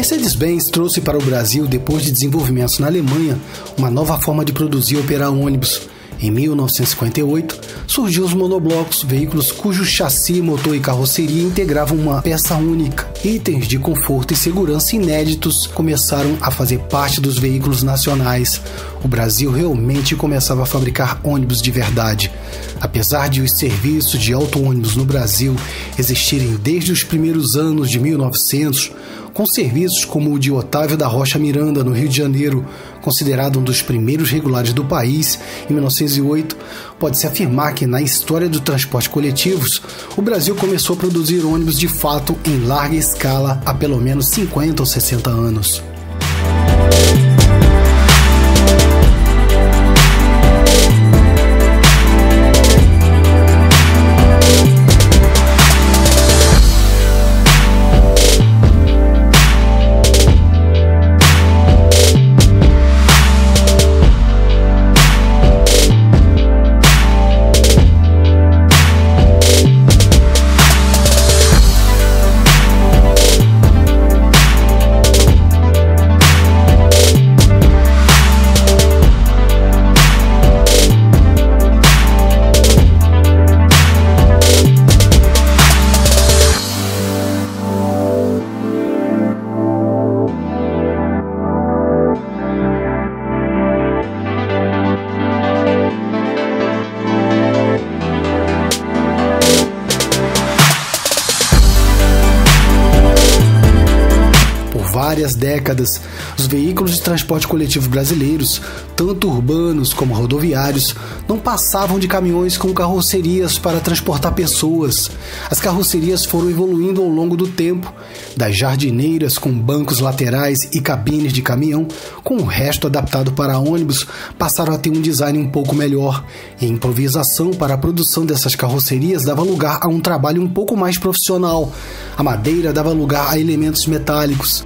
Mercedes-Benz trouxe para o Brasil, depois de desenvolvimentos na Alemanha, uma nova forma de produzir e operar ônibus. Em 1958, surgiu os monoblocos, veículos cujo chassi, motor e carroceria integravam uma peça única. Itens de conforto e segurança inéditos começaram a fazer parte dos veículos nacionais. O Brasil realmente começava a fabricar ônibus de verdade. Apesar de os serviços de auto-ônibus no Brasil existirem desde os primeiros anos de 1900, com serviços como o de Otávio da Rocha Miranda, no Rio de Janeiro, considerado um dos primeiros regulares do país, em 1908, pode-se afirmar que na história do transporte coletivos, o Brasil começou a produzir ônibus de fato em larga escala há pelo menos 50 ou 60 anos. Várias décadas, os veículos de transporte coletivo brasileiros, tanto urbanos como rodoviários, não passavam de caminhões com carrocerias para transportar pessoas. As carrocerias foram evoluindo ao longo do tempo, das jardineiras com bancos laterais e cabines de caminhão, com o resto adaptado para ônibus, passaram a ter um design um pouco melhor. E a improvisação para a produção dessas carrocerias dava lugar a um trabalho um pouco mais profissional. A madeira dava lugar a elementos metálicos.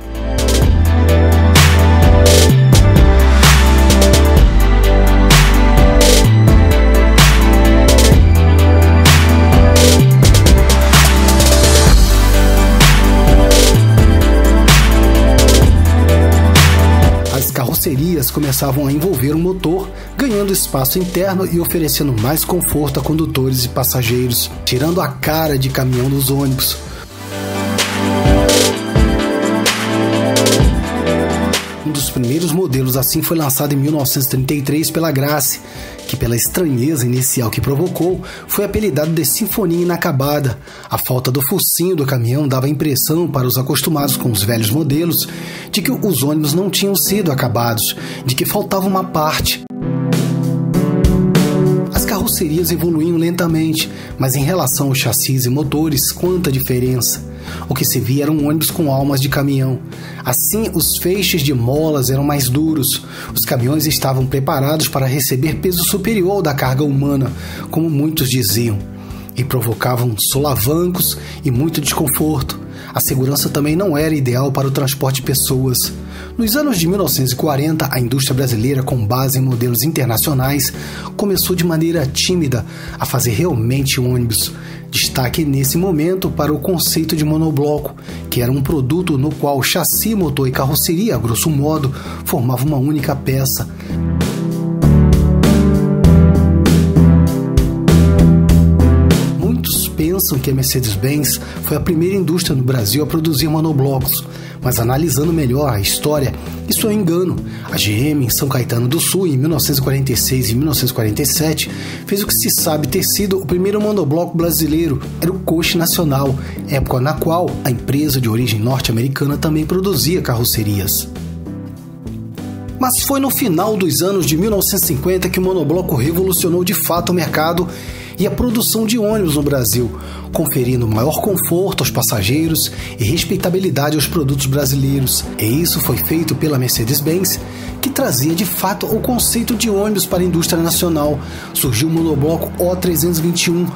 As carrocerias começavam a envolver um motor, ganhando espaço interno e oferecendo mais conforto a condutores e passageiros, tirando a cara de caminhão dos ônibus. Um dos primeiros modelos assim foi lançado em 1933 pela Grace, que pela estranheza inicial que provocou, foi apelidado de Sinfonia Inacabada. A falta do focinho do caminhão dava a impressão para os acostumados com os velhos modelos de que os ônibus não tinham sido acabados, de que faltava uma parte. As carrocerias evoluíam lentamente, mas em relação aos chassis e motores, quanta diferença! O que se via eram ônibus com almas de caminhão. Assim, os feixes de molas eram mais duros. Os caminhões estavam preparados para receber peso superior ao da carga humana, como muitos diziam, e provocavam solavancos e muito desconforto. A segurança também não era ideal para o transporte de pessoas. Nos anos de 1940, a indústria brasileira, com base em modelos internacionais, começou de maneira tímida a fazer realmente ônibus. Destaque nesse momento para o conceito de monobloco, que era um produto no qual chassi, motor e carroceria, a grosso modo, formavam uma única peça. Muitos pensam que a Mercedes-Benz foi a primeira indústria no Brasil a produzir monoblocos, mas analisando melhor a história, isso é um engano. A GM em São Caetano do Sul, em 1946 e 1947, fez o que se sabe ter sido o primeiro monobloco brasileiro. Era o Coche Nacional, época na qual a empresa de origem norte-americana também produzia carrocerias. Mas foi no final dos anos de 1950 que o monobloco revolucionou de fato o mercado e a produção de ônibus no Brasil, conferindo maior conforto aos passageiros e respeitabilidade aos produtos brasileiros. E isso foi feito pela Mercedes-Benz, que trazia de fato o conceito de ônibus para a indústria nacional. Surgiu o monobloco O321,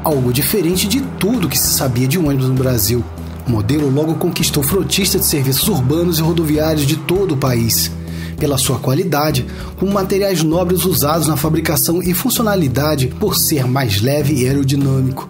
algo diferente de tudo que se sabia de ônibus no Brasil. O modelo logo conquistou frotistas de serviços urbanos e rodoviários de todo o país. Pela sua qualidade, com materiais nobres usados na fabricação e funcionalidade por ser mais leve e aerodinâmico.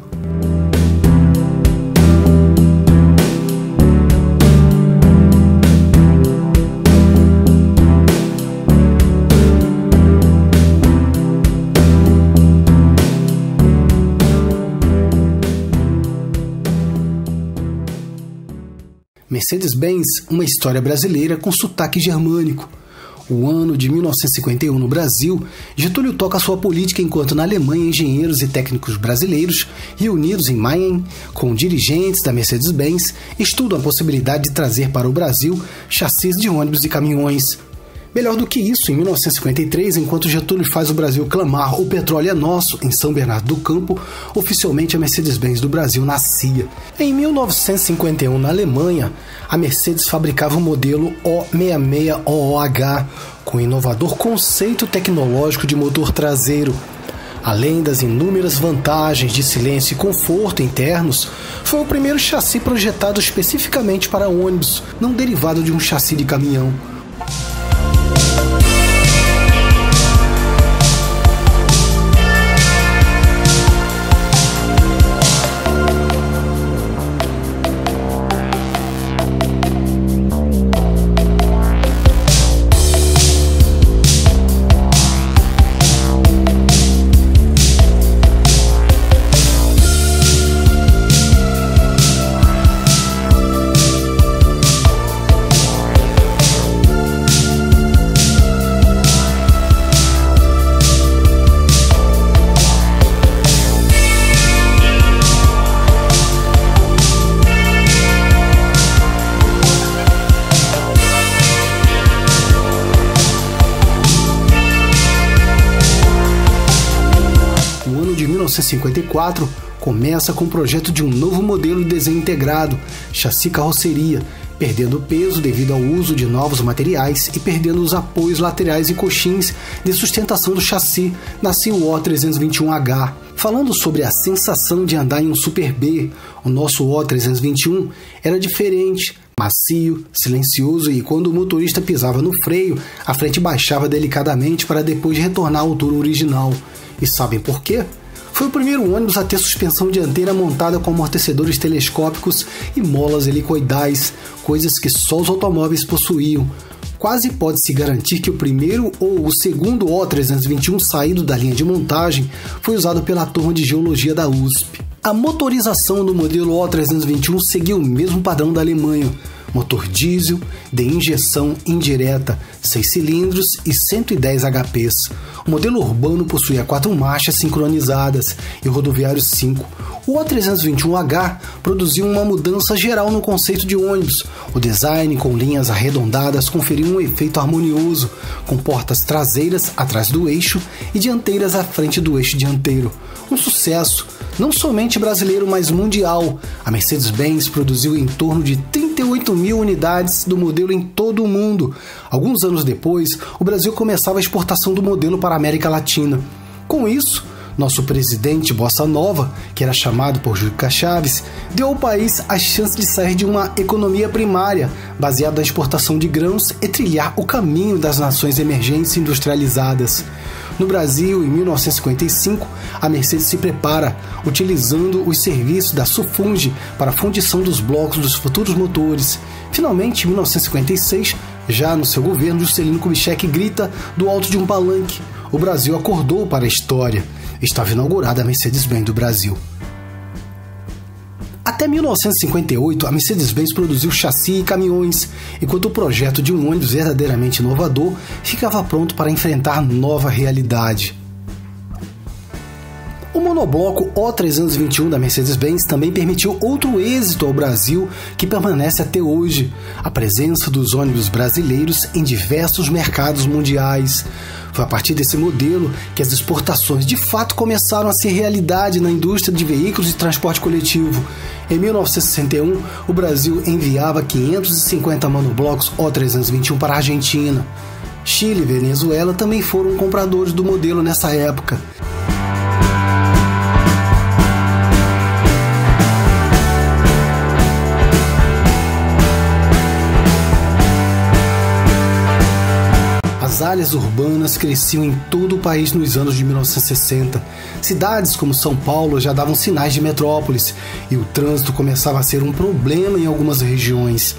Mercedes-Benz, uma história brasileira com sotaque germânico. O ano de 1951 no Brasil, Getúlio toca sua política enquanto na Alemanha engenheiros e técnicos brasileiros, reunidos em Mayen com dirigentes da Mercedes-Benz, estudam a possibilidade de trazer para o Brasil chassis de ônibus e caminhões. Melhor do que isso, em 1953, enquanto Getúlio faz o Brasil clamar "o petróleo é nosso" em São Bernardo do Campo, oficialmente a Mercedes-Benz do Brasil nascia. Em 1951, na Alemanha, a Mercedes fabricava o modelo O66OOH, com um inovador conceito tecnológico de motor traseiro. Além das inúmeras vantagens de silêncio e conforto internos, foi o primeiro chassi projetado especificamente para ônibus, não derivado de um chassi de caminhão. De 1954 começa com o projeto de um novo modelo de desenho integrado, chassi carroceria, perdendo peso devido ao uso de novos materiais e perdendo os apoios laterais e coxins de sustentação do chassi, nasceu o O321H. Falando sobre a sensação de andar em um Super B, o nosso O321 era diferente, macio, silencioso e quando o motorista pisava no freio, a frente baixava delicadamente para depois retornar à altura original. E sabem por quê? Foi o primeiro ônibus a ter suspensão dianteira montada com amortecedores telescópicos e molas helicoidais, coisas que só os automóveis possuíam. Quase pode-se garantir que o primeiro ou o segundo O321 saído da linha de montagem foi usado pela turma de geologia da USP. A motorização do modelo O321 seguiu o mesmo padrão da Alemanha. Motor diesel de injeção indireta, 6 cilindros e 110 HPs. O modelo urbano possuía 4 marchas sincronizadas e rodoviário 5. O O321H produziu uma mudança geral no conceito de ônibus. O design com linhas arredondadas conferiu um efeito harmonioso, com portas traseiras atrás do eixo e dianteiras à frente do eixo dianteiro. Um sucesso, não somente brasileiro, mas mundial. A Mercedes-Benz produziu em torno de 38 mil unidades do modelo em todo o mundo. Alguns anos depois, o Brasil começava a exportação do modelo para a América Latina. Com isso, nosso presidente Bossa Nova, que era chamado por Juca Chaves, deu ao país a chance de sair de uma economia primária, baseada na exportação de grãos, e trilhar o caminho das nações emergentes e industrializadas. No Brasil, em 1955, a Mercedes se prepara, utilizando os serviços da Sufunge para a fundição dos blocos dos futuros motores. Finalmente, em 1956, já no seu governo, Juscelino Kubitschek grita do alto de um palanque: o Brasil acordou para a história. Estava inaugurada a Mercedes-Benz do Brasil. Até 1958, a Mercedes-Benz produziu chassi e caminhões, enquanto o projeto de um ônibus verdadeiramente inovador ficava pronto para enfrentar nova realidade. O monobloco O321 da Mercedes-Benz também permitiu outro êxito ao Brasil que permanece até hoje: a presença dos ônibus brasileiros em diversos mercados mundiais. Foi a partir desse modelo que as exportações de fato começaram a ser realidade na indústria de veículos de transporte coletivo. Em 1961, o Brasil enviava 550 monoblocos O321 para a Argentina. Chile e Venezuela também foram compradores do modelo nessa época. As áreas urbanas cresciam em todo o país nos anos de 1960. Cidades como São Paulo já davam sinais de metrópoles e o trânsito começava a ser um problema em algumas regiões.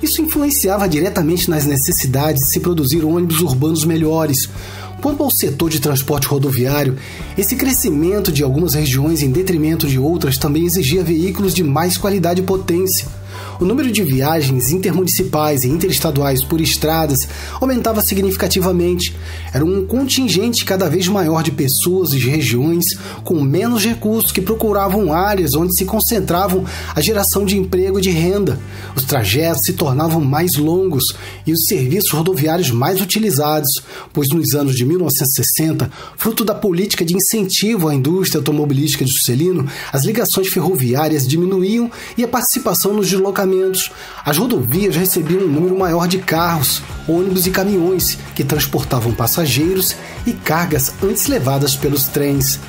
Isso influenciava diretamente nas necessidades de se produzir ônibus urbanos melhores. Quanto ao setor de transporte rodoviário, esse crescimento de algumas regiões em detrimento de outras também exigia veículos de mais qualidade e potência. O número de viagens intermunicipais e interestaduais por estradas aumentava significativamente. Era um contingente cada vez maior de pessoas de regiões com menos recursos que procuravam áreas onde se concentravam a geração de emprego e de renda. Os trajetos se tornavam mais longos e os serviços rodoviários mais utilizados, pois nos anos de 1960, fruto da política de incentivo à indústria automobilística de Juscelino, as ligações ferroviárias diminuíam e a participação nos deslocamentos. As rodovias recebiam um número maior de carros, ônibus e caminhões que transportavam passageiros e cargas antes levadas pelos trens.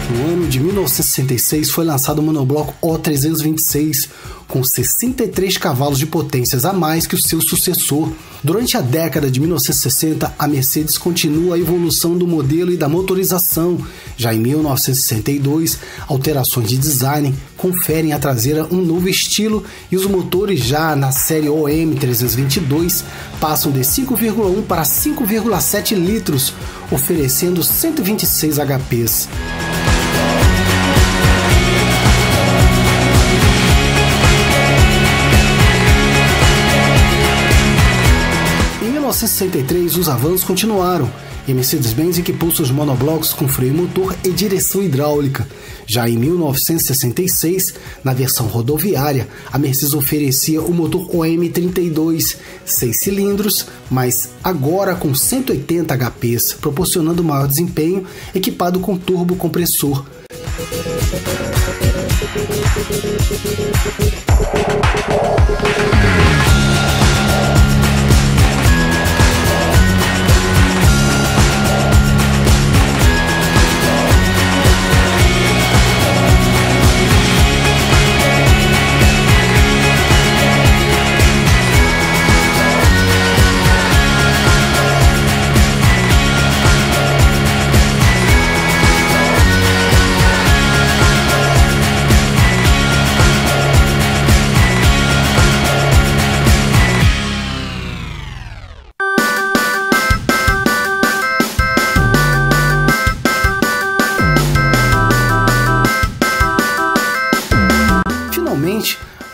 No ano de 1966 foi lançado o monobloco O326, com 63 cavalos de potências a mais que o seu sucessor. Durante a década de 1960, a Mercedes continua a evolução do modelo e da motorização. Já em 1962, alterações de design conferem à traseira um novo estilo e os motores já na série OM322 passam de 5,1 para 5,7 litros, oferecendo 126 HPs. Em 1963, os avanços continuaram e a Mercedes-Benz equipou seus monoblocos com freio motor e direção hidráulica. Já em 1966, na versão rodoviária, a Mercedes oferecia o motor OM32, 6 cilindros, mas agora com 180 HPs, proporcionando maior desempenho, equipado com turbo compressor.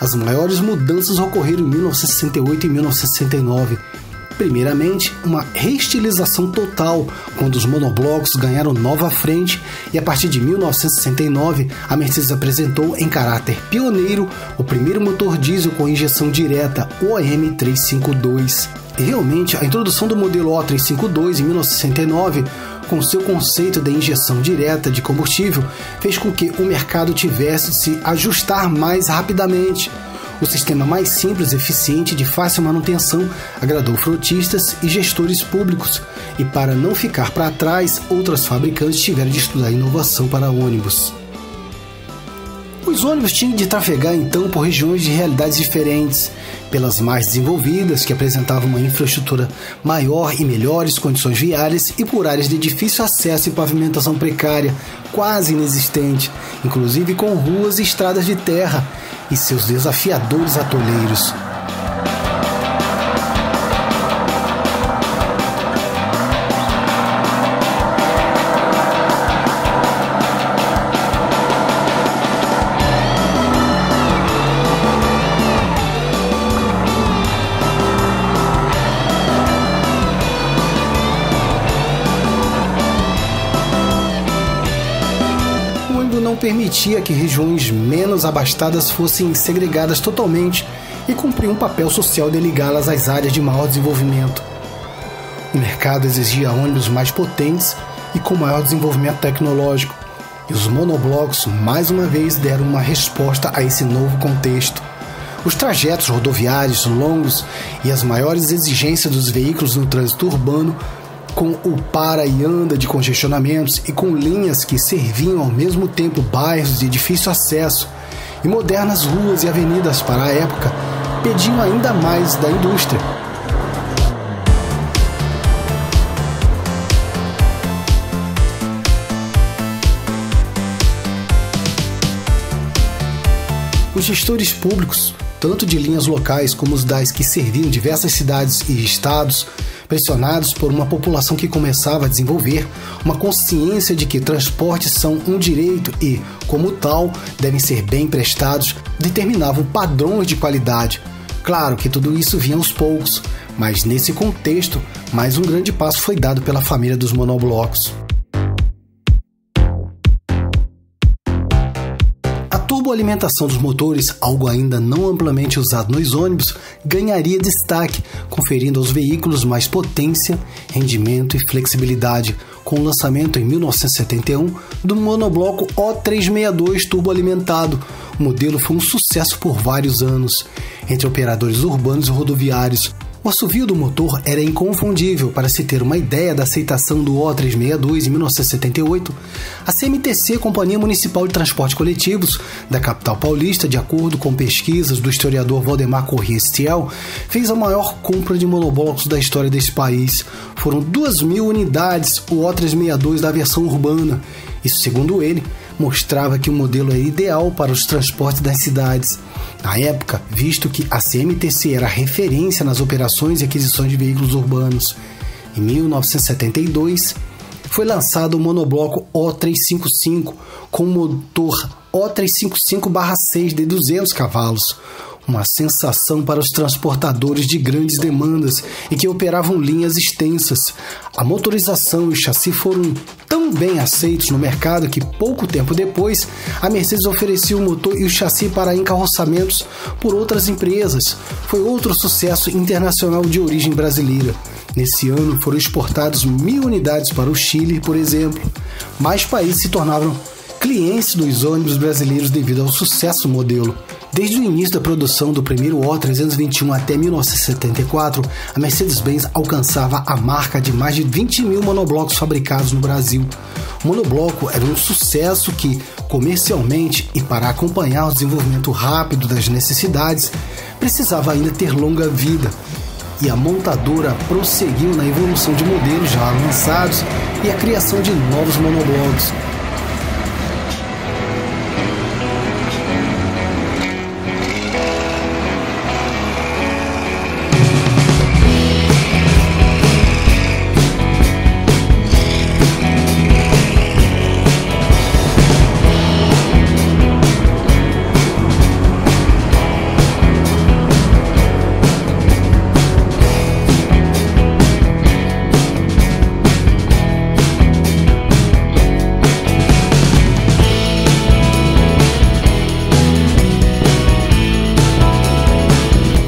As maiores mudanças ocorreram em 1968 e 1969. Primeiramente, uma reestilização total, quando os monoblocos ganharam nova frente e a partir de 1969 a Mercedes apresentou em caráter pioneiro o primeiro motor diesel com injeção direta, o OM352. E realmente, a introdução do modelo O352 em 1969 com seu conceito de injeção direta de combustível, fez com que o mercado tivesse de se ajustar mais rapidamente. O sistema mais simples, eficiente e de fácil manutenção agradou frotistas e gestores públicos, e para não ficar para trás, outras fabricantes tiveram de estudar inovação para ônibus. Os ônibus tinham de trafegar então por regiões de realidades diferentes, pelas mais desenvolvidas, que apresentavam uma infraestrutura maior e melhores condições viárias, e por áreas de difícil acesso e pavimentação precária, quase inexistente, inclusive com ruas e estradas de terra e seus desafiadores atoleiros. Permitia que regiões menos abastadas fossem segregadas totalmente e cumpria um papel social de ligá-las às áreas de maior desenvolvimento. O mercado exigia ônibus mais potentes e com maior desenvolvimento tecnológico, e os monoblocos mais uma vez deram uma resposta a esse novo contexto. Os trajetos rodoviários longos e as maiores exigências dos veículos no trânsito urbano, com o para e anda de congestionamentos e com linhas que serviam ao mesmo tempo bairros de difícil acesso e modernas ruas e avenidas para a época, pediam ainda mais da indústria. Os gestores públicos, tanto de linhas locais como os das que serviam diversas cidades e estados, pressionados por uma população que começava a desenvolver uma consciência de que transportes são um direito e, como tal, devem ser bem prestados, determinavam padrões de qualidade. Claro que tudo isso vinha aos poucos, mas nesse contexto, mais um grande passo foi dado pela família dos monoblocos. A turboalimentação dos motores, algo ainda não amplamente usado nos ônibus, ganharia destaque, conferindo aos veículos mais potência, rendimento e flexibilidade, com o lançamento em 1971 do monobloco O362 turboalimentado. O modelo foi um sucesso por vários anos, entre operadores urbanos e rodoviários. O assovio do motor era inconfundível. Para se ter uma ideia da aceitação do O362 em 1978, a CMTC, Companhia Municipal de Transporte Coletivos da capital paulista, de acordo com pesquisas do historiador Valdemar Corrêa Stiel, fez a maior compra de monoblocos da história desse país. Foram 2.000 unidades, o O362 da versão urbana. Isso, segundo ele, mostrava que o modelo é ideal para os transportes das cidades. Na época, visto que a CMTC era referência nas operações e aquisições de veículos urbanos. Em 1972, foi lançado o monobloco O355 com motor O355/6 de 200 cavalos. Uma sensação para os transportadores de grandes demandas e que operavam linhas extensas. A motorização e o chassi foram tão bem aceitos no mercado que, pouco tempo depois, a Mercedes oferecia o motor e o chassi para encarroçamentos por outras empresas. Foi outro sucesso internacional de origem brasileira. Nesse ano foram exportados 1.000 unidades para o Chile, por exemplo. Mais países se tornaram clientes dos ônibus brasileiros devido ao sucesso do modelo. Desde o início da produção do primeiro O321 até 1974, a Mercedes-Benz alcançava a marca de mais de 20.000 monoblocos fabricados no Brasil. O monobloco era um sucesso que, comercialmente e para acompanhar o desenvolvimento rápido das necessidades, precisava ainda ter longa vida. E a montadora prosseguiu na evolução de modelos já lançados e a criação de novos monoblocos.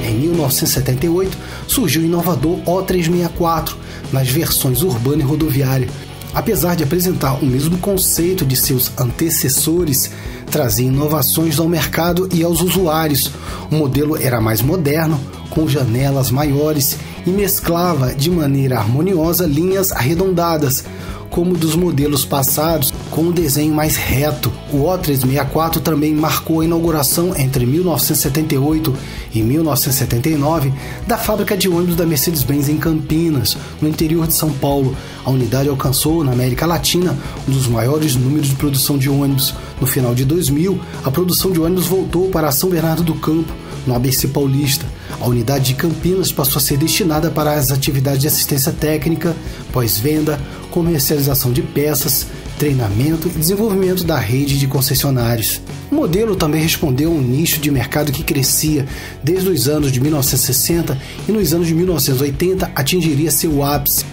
Em 1978, surgiu o inovador O364 nas versões urbana e rodoviária. Apesar de apresentar o mesmo conceito de seus antecessores, trazia inovações ao mercado e aos usuários. O modelo era mais moderno, com janelas maiores e mesclava de maneira harmoniosa linhas arredondadas, como dos modelos passados, com um desenho mais reto. O O364 também marcou a inauguração entre 1978 e 1979 da fábrica de ônibus da Mercedes-Benz em Campinas, no interior de São Paulo. A unidade alcançou, na América Latina, um dos maiores números de produção de ônibus. No final de 2000, a produção de ônibus voltou para São Bernardo do Campo, no ABC Paulista. A unidade de Campinas passou a ser destinada para as atividades de assistência técnica, pós-venda, comercialização de peças, treinamento e desenvolvimento da rede de concessionários. O modelo também respondeu a um nicho de mercado que crescia desde os anos de 1960 e nos anos de 1980 atingiria seu ápice,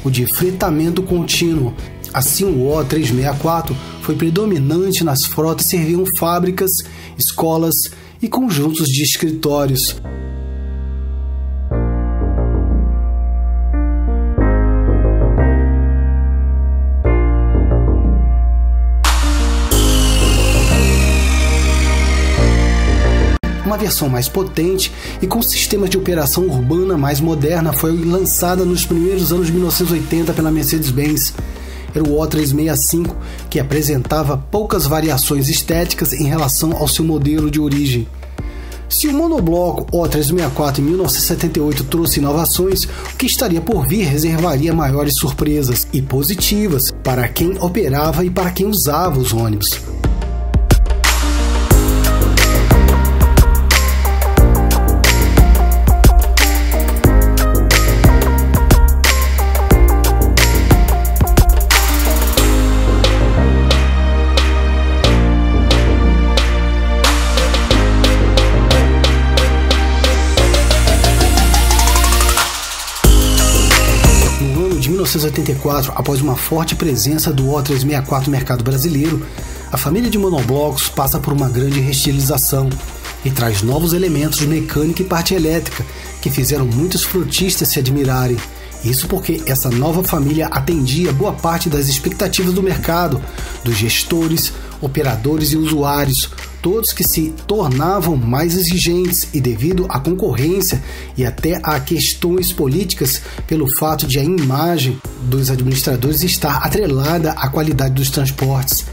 o de fretamento contínuo. Assim, o O364 foi predominante nas frotas e serviam fábricas, escolas e conjuntos de escritórios. Uma versão mais potente e com sistemas de operação urbana mais moderna foi lançada nos primeiros anos de 1980 pela Mercedes-Benz. Era o O365, que apresentava poucas variações estéticas em relação ao seu modelo de origem. Se o monobloco O364 em 1978 trouxe inovações, o que estaria por vir reservaria maiores surpresas e positivas para quem operava e para quem usava os ônibus. 1984, após uma forte presença do O364 no mercado brasileiro, a família de monoblocos passa por uma grande reestilização e traz novos elementos de mecânica e parte elétrica que fizeram muitos frotistas se admirarem. Isso porque essa nova família atendia boa parte das expectativas do mercado, dos gestores, operadores e usuários, todos que se tornavam mais exigentes e devido à concorrência e até a questões políticas pelo fato de a imagem dos administradores estar atrelada à qualidade dos transportes.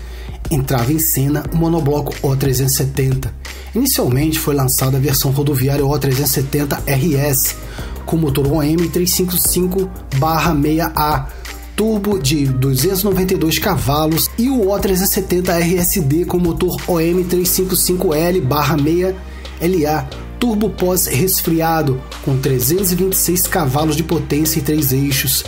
Entrava em cena o monobloco O370. Inicialmente foi lançada a versão rodoviária O370 RS, com motor OM 355/6A, turbo de 292 cavalos, e o O370 RSD com motor OM 355L/6LA, turbo pós-resfriado, com 326 cavalos de potência e 3 eixos.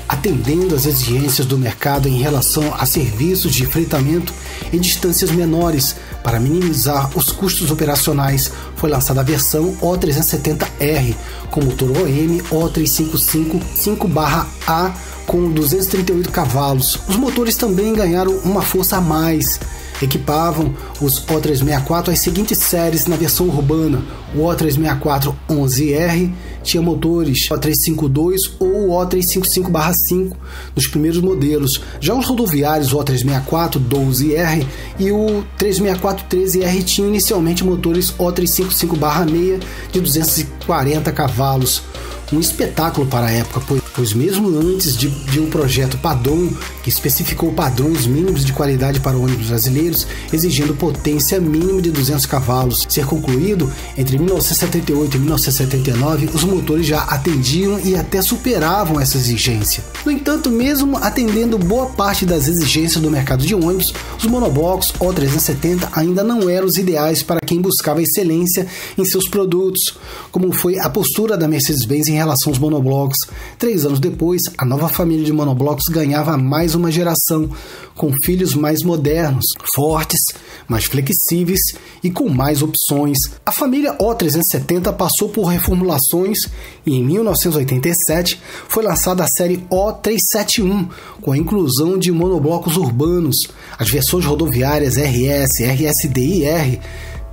Atendendo às exigências do mercado em relação a serviços de freitamento em distâncias menores, para minimizar os custos operacionais, foi lançada a versão O370R com motor OM O355/A com 238 cavalos. Os motores também ganharam uma força a mais. Equipavam os O364 as seguintes séries na versão urbana. O O364 11R tinha motores O352 ou O355/5 nos primeiros modelos. Já os rodoviários O364 12R e o 364 13R tinham inicialmente motores O355/6 de 240 cavalos. Um espetáculo para a época, pois mesmo antes de um projeto padrão que especificou padrões mínimos de qualidade para ônibus brasileiros, exigindo potência mínima de 200 cavalos, ser concluído entre 1978 e 1979, os motores já atendiam e até superavam essa exigência. No entanto, mesmo atendendo boa parte das exigências do mercado de ônibus, os monoblocos O370 ainda não eram os ideais para quem buscava excelência em seus produtos, como foi a postura da Mercedes-Benz em relação aos monoblocos. 3 anos depois, a nova família de monoblocos ganhava mais uma geração, com filhos mais modernos, fortes, mais flexíveis e com mais opções. A família O370 passou por reformulações e em 1987 foi lançada a série O371, com a inclusão de monoblocos urbanos. As versões rodoviárias RS, RSD e R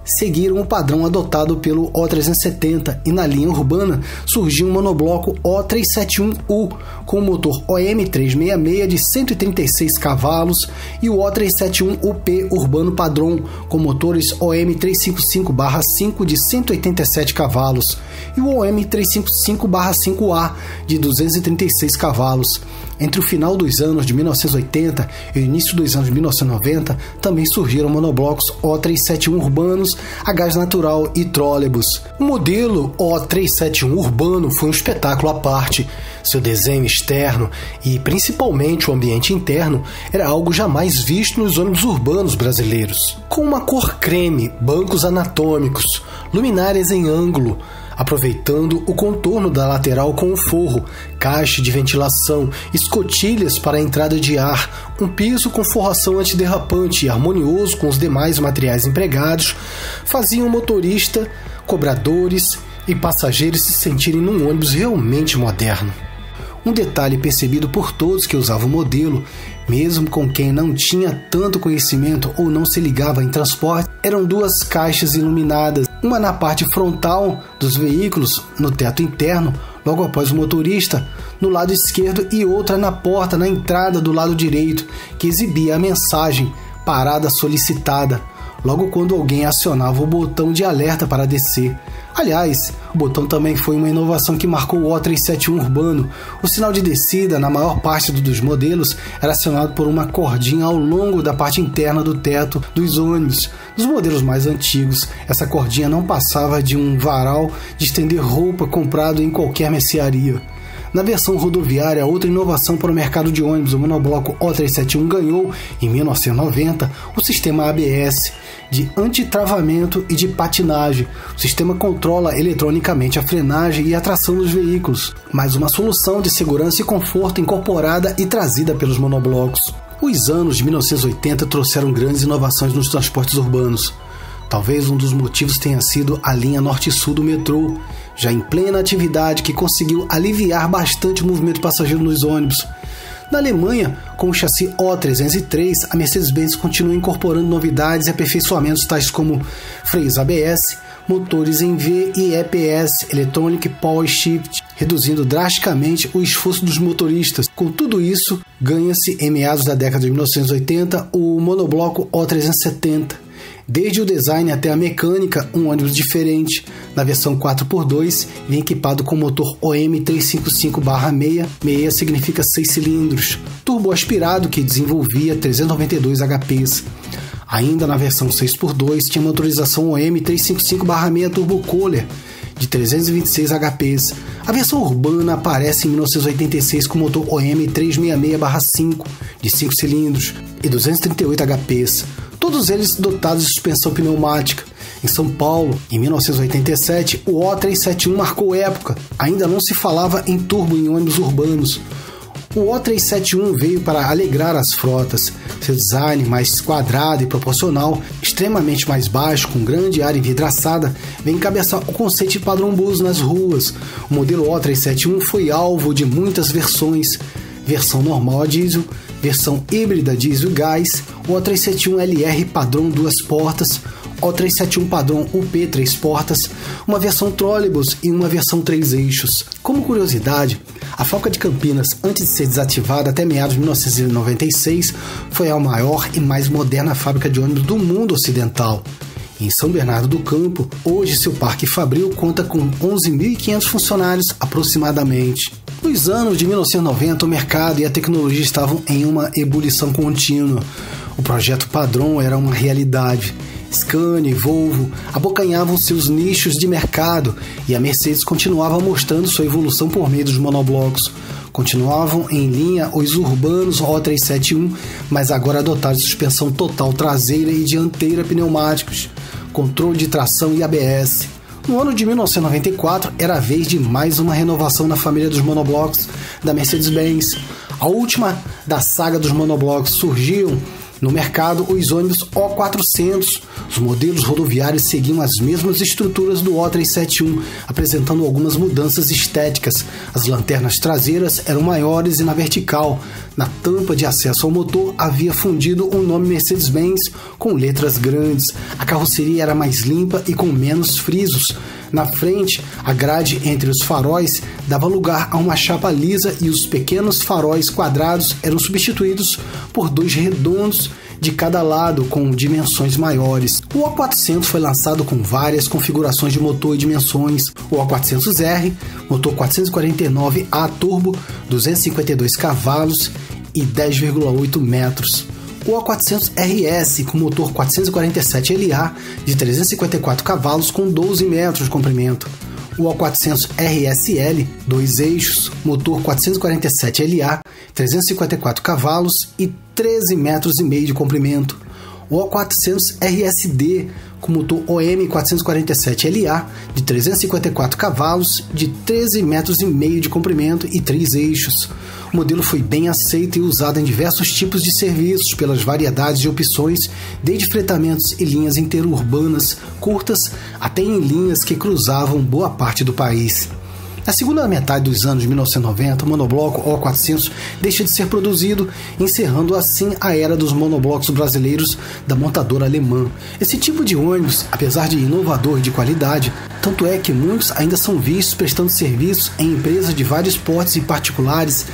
seguiram o padrão adotado pelo O370 e na linha urbana surgiu um monobloco O371U com o motor OM 366 de 136 cavalos e o O371UP urbano padrão com motores OM 355/5 de 187 cavalos e o OM 355/5A de 236 cavalos. Entre o final dos anos de 1980 e o início dos anos de 1990, também surgiram monoblocos O371 urbanos a gás natural e trólebus. O modelo O371 urbano foi um espetáculo à parte. Seu desenho externo e principalmente o ambiente interno era algo jamais visto nos ônibus urbanos brasileiros. Com uma cor creme, bancos anatômicos, luminárias em ângulo, aproveitando o contorno da lateral com o forro, caixa de ventilação, escotilhas para a entrada de ar, um piso com forração antiderrapante e harmonioso com os demais materiais empregados, faziam o motorista, cobradores e passageiros se sentirem num ônibus realmente moderno. Um detalhe percebido por todos que usavam o modelo, mesmo com quem não tinha tanto conhecimento ou não se ligava em transporte, eram 2 caixas iluminadas, uma na parte frontal dos veículos, no teto interno, logo após o motorista, no lado esquerdo, e outra na porta, na entrada do lado direito, que exibia a mensagem "Parada solicitada", logo quando alguém acionava o botão de alerta para descer. Aliás, o botão também foi uma inovação que marcou o O371 urbano. O sinal de descida, na maior parte dos modelos, era acionado por uma cordinha ao longo da parte interna do teto dos ônibus. Nos modelos mais antigos, essa cordinha não passava de um varal de estender roupa comprado em qualquer mercearia. Na versão rodoviária, outra inovação para o mercado de ônibus, o monobloco O371 ganhou, em 1990, o sistema ABS, de antitravamento e de patinagem. O sistema controla eletronicamente a frenagem e a tração dos veículos, mais uma solução de segurança e conforto incorporada e trazida pelos monoblocos. Os anos de 1980 trouxeram grandes inovações nos transportes urbanos. Talvez um dos motivos tenha sido a linha norte-sul do metrô, já em plena atividade, que conseguiu aliviar bastante o movimento passageiro nos ônibus. Na Alemanha, com o chassi O303, a Mercedes-Benz continua incorporando novidades e aperfeiçoamentos tais como freios ABS, motores em V e EPS, Electronic Power Shift, reduzindo drasticamente o esforço dos motoristas. Com tudo isso, ganha-se, em meados da década de 1980, o monobloco O370. Desde o design até a mecânica, um ônibus diferente. Na versão 4x2, vem equipado com motor OM 355/6, 6 significa 6 cilindros, turbo aspirado que desenvolvia 392 HPs. Ainda na versão 6x2, tinha motorização OM 355/6 Turbo Kohler, de 326 HPs. A versão urbana aparece em 1986 com motor OM 366/5, de 5 cilindros e 238 HPs. Todos eles dotados de suspensão pneumática. Em São Paulo, em 1987, o O371 marcou época. Ainda não se falava em turbo em ônibus urbanos. O O371 veio para alegrar as frotas. Seu design mais quadrado e proporcional, extremamente mais baixo, com grande área envidraçada, vem encabeçar o conceito de padrão bus nas ruas. O modelo O371 foi alvo de muitas versões. Versão normal a diesel, versão híbrida diesel e gás, o O371LR padrão 2 portas, O371 padrão UP 3 portas, uma versão trolleybus e uma versão 3 eixos. Como curiosidade, a fábrica de Campinas, antes de ser desativada até meados de 1996, foi a maior e mais moderna fábrica de ônibus do mundo ocidental. Em São Bernardo do Campo, hoje seu parque fabril conta com 11.500 funcionários aproximadamente. Nos anos de 1990, o mercado e a tecnologia estavam em uma ebulição contínua. O projeto padrão era uma realidade. Scania e Volvo abocanhavam seus nichos de mercado e a Mercedes continuava mostrando sua evolução por meio dos monoblocos. Continuavam em linha os urbanos O371, mas agora dotados de suspensão total traseira e dianteira pneumáticos, controle de tração e ABS. No ano de 1994, era a vez de mais uma renovação na família dos monoblocos da Mercedes-Benz. A última da saga dos monoblocos. Surgiam no mercado os ônibus O400. Os modelos rodoviários seguiam as mesmas estruturas do O371, apresentando algumas mudanças estéticas. As lanternas traseiras eram maiores e na vertical. Na tampa de acesso ao motor havia fundido o nome Mercedes-Benz com letras grandes. A carroceria era mais limpa e com menos frisos. Na frente, a grade entre os faróis dava lugar a uma chapa lisa e os pequenos faróis quadrados eram substituídos por dois redondos de cada lado com dimensões maiores. O O400 foi lançado com várias configurações de motor e dimensões. O O400R, motor 449A turbo, 252 cavalos e 10,8 metros. O O400RS com motor 447LA de 354 cavalos com 12 metros de comprimento. O O400RSL, 2 eixos, motor 447LA, 354 cavalos e 13 metros e meio de comprimento. O O400RSD com motor OM 447LA de 354 cavalos, de 13 metros e meio de comprimento e 3 eixos. O modelo foi bem aceito e usado em diversos tipos de serviços pelas variedades de opções, desde fretamentos e linhas interurbanas curtas até em linhas que cruzavam boa parte do país. Na segunda metade dos anos de 1990, o monobloco O400 deixa de ser produzido, encerrando assim a era dos monoblocos brasileiros da montadora alemã. Esse tipo de ônibus, apesar de inovador e de qualidade, tanto é que muitos ainda são vistos prestando serviços em empresas de vários portes e particulares,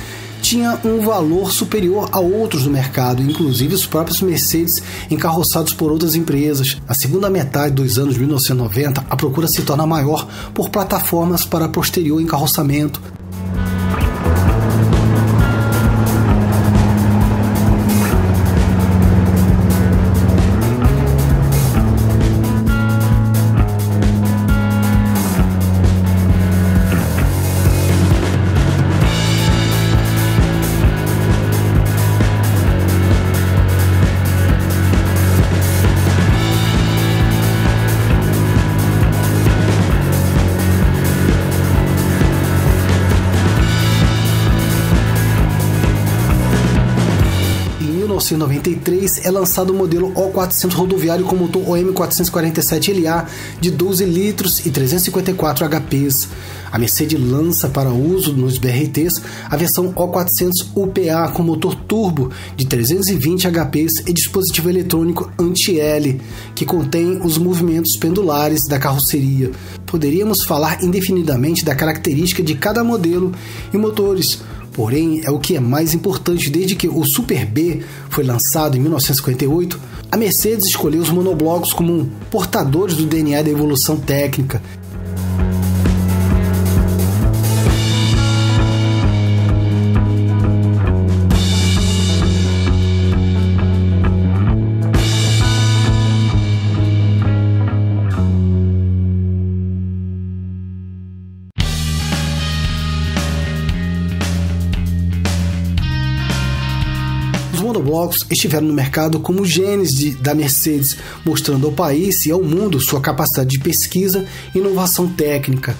tinha um valor superior a outros do mercado, inclusive os próprios Mercedes encarroçados por outras empresas. Na segunda metade dos anos 1990, a procura se torna maior por plataformas para posterior encarroçamento. 1993 é lançado o modelo O400 rodoviário com motor OM447LA de 12 litros e 354 HPs. A Mercedes lança para uso nos BRTs a versão O400 UPA com motor turbo de 320 HPs e dispositivo eletrônico anti-L, que contém os movimentos pendulares da carroceria. Poderíamos falar indefinidamente da característica de cada modelo e motores, porém é o que é mais importante. Desde que o Super B foi lançado em 1958, a Mercedes escolheu os monoblocos como portadores do DNA da evolução técnica. Os monoblocos estiveram no mercado como genes da Mercedes, mostrando ao país e ao mundo sua capacidade de pesquisa e inovação técnica.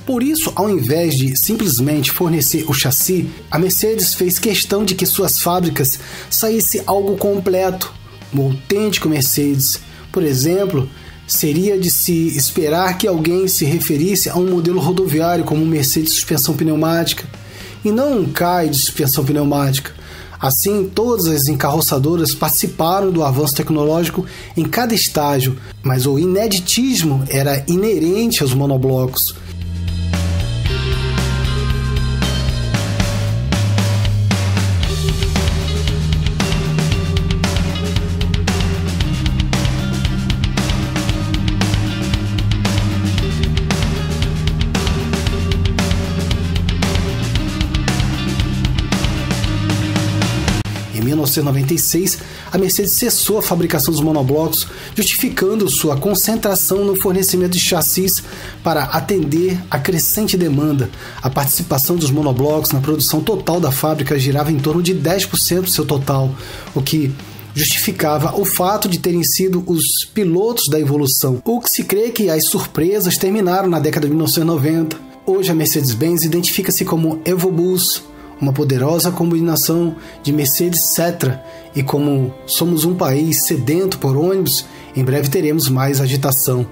Por isso, ao invés de simplesmente fornecer o chassi, a Mercedes fez questão de que suas fábricas saísse algo completo, um autêntico Mercedes. Por exemplo, seria de se esperar que alguém se referisse a um modelo rodoviário como um Mercedes de suspensão pneumática, e não um CAI de suspensão pneumática. Assim, todas as encarroçadoras participaram do avanço tecnológico em cada estágio, mas o ineditismo era inerente aos monoblocos. Em 1996, a Mercedes cessou a fabricação dos monoblocos, justificando sua concentração no fornecimento de chassis para atender a crescente demanda. A participação dos monoblocos na produção total da fábrica girava em torno de 10% do seu total, o que justificava o fato de terem sido os pilotos da evolução. O que se crê que as surpresas terminaram na década de 1990. Hoje a Mercedes-Benz identifica-se como EvoBus, uma poderosa combinação de Mercedes Cetra, e como somos um país sedento por ônibus, em breve teremos mais agitação.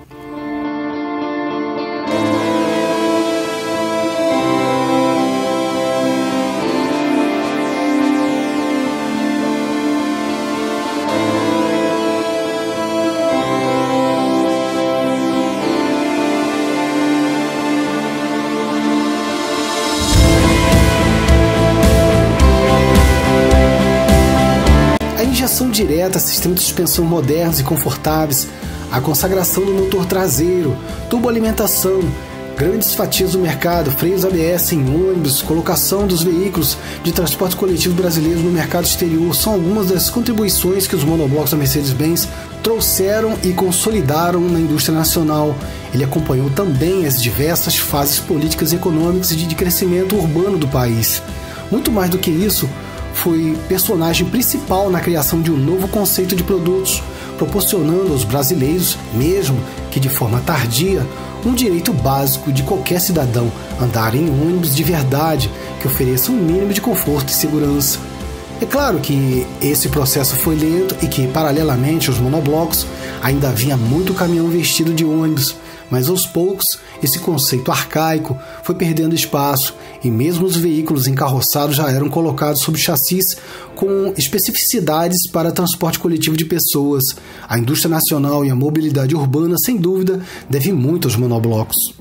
Injeção direta, sistemas de suspensão modernos e confortáveis, a consagração do motor traseiro, turboalimentação, grandes fatias do mercado, freios ABS em ônibus, colocação dos veículos de transporte coletivo brasileiros no mercado exterior são algumas das contribuições que os monoblocos da Mercedes-Benz trouxeram e consolidaram na indústria nacional. Ele acompanhou também as diversas fases políticas e econômicas e de crescimento urbano do país. Muito mais do que isso, foi personagem principal na criação de um novo conceito de produtos, proporcionando aos brasileiros, mesmo que de forma tardia, um direito básico de qualquer cidadão: andar em ônibus de verdade, que ofereça um mínimo de conforto e segurança. É claro que esse processo foi lento e que, paralelamente aos monoblocos, ainda havia muito caminhão vestido de ônibus, mas aos poucos esse conceito arcaico foi perdendo espaço e mesmo os veículos encarroçados já eram colocados sob chassis com especificidades para transporte coletivo de pessoas. A indústria nacional e a mobilidade urbana, sem dúvida, devem muito aos monoblocos.